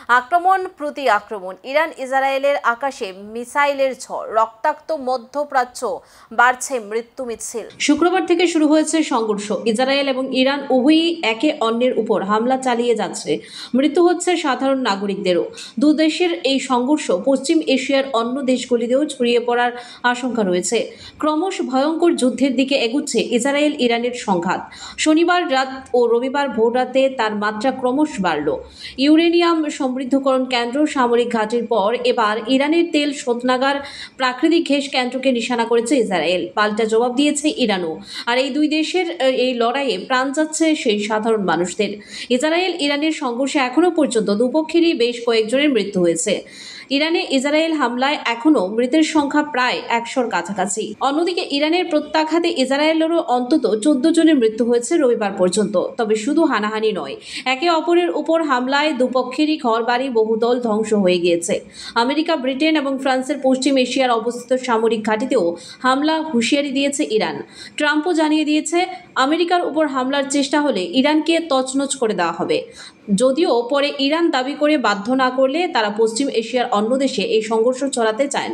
আক্রমণ প্রতি আক্রমণ, ইরান ইসরায়েলের আকাশে মিসাইলের ঝড়, রক্তাক্ত মধ্যপ্রাচ্য, বাড়ছে মৃত্যু মিছিল। শুক্রবার থেকে শুরু হয়েছে সংঘর্ষ। ইসরায়েল এবং ইরান উভয়ই একে অন্যের উপর হামলা চালিয়ে যাচ্ছে। মৃত্যু হচ্ছে সাধারণ নাগরিকদেরও। দু দেশের এই সংঘর্ষ পশ্চিম এশিয়ার অন্য দেশগুলিতেও ছড়িয়ে পড়ার আশঙ্কা রয়েছে। ক্রমশ ভয়ঙ্কর যুদ্ধের দিকে এগুচ্ছে ইসরায়েল ইরানের সংঘাত। শনিবার রাত ও রবিবার ভোররাতে তার মাত্রা ক্রমশ বাড়ল। ইউরেনিয়াম সমৃদ্ধকরণ কেন্দ্র, সামরিক ঘাঁটির পর এবার ইরানের তেল শোধনাগার, প্রাকৃতিক গ্যাস কেন্দ্রকে নিশানা করেছে ইসরায়েল। পাল্টা জবাব দিয়েছে ইরানও। আর এই দুই দেশের এই লড়াইয়ে প্রাণ যাচ্ছে সেই সাধারণ মানুষদের। ইসরায়েল ইরানের সংঘর্ষে এখনও পর্যন্ত দুপক্ষেরই বেশ কয়েকজনের মৃত্যু হয়েছে। ইরানে ইসরায়েল হামলায় এখনও মৃতের সংখ্যা প্রায় ১০০-র কাছাকাছি। অন্যদিকে ইরানের প্রত্যাঘাতে ইসরায়েলেরও অন্তত ১৪ জনের মৃত্যু হয়েছে রবিবার পর্যন্ত। তবে শুধু হানাহানি নয়, একে অপরের উপর হামলায় দুপক্ষেরই ঘরবাড়ি, বহুতল ধ্বংস হয়ে গিয়েছে। আমেরিকা, ব্রিটেন এবং ফ্রান্সের পশ্চিম এশিয়ার অবস্থিত সামরিক ঘাঁটিতেও হামলা হুঁশিয়ারি দিয়েছে ইরান। ট্রাম্পও জানিয়ে দিয়েছে, আমেরিকার উপর হামলার চেষ্টা হলে ইরানকে তছনছ করে দেওয়া হবে। যদিও পরে ইরান দাবি করে বাধ্য না করলে তারা পশ্চিম এশিয়ার অন্য দেশে এই সংঘর্ষ ছড়াতে চায় না।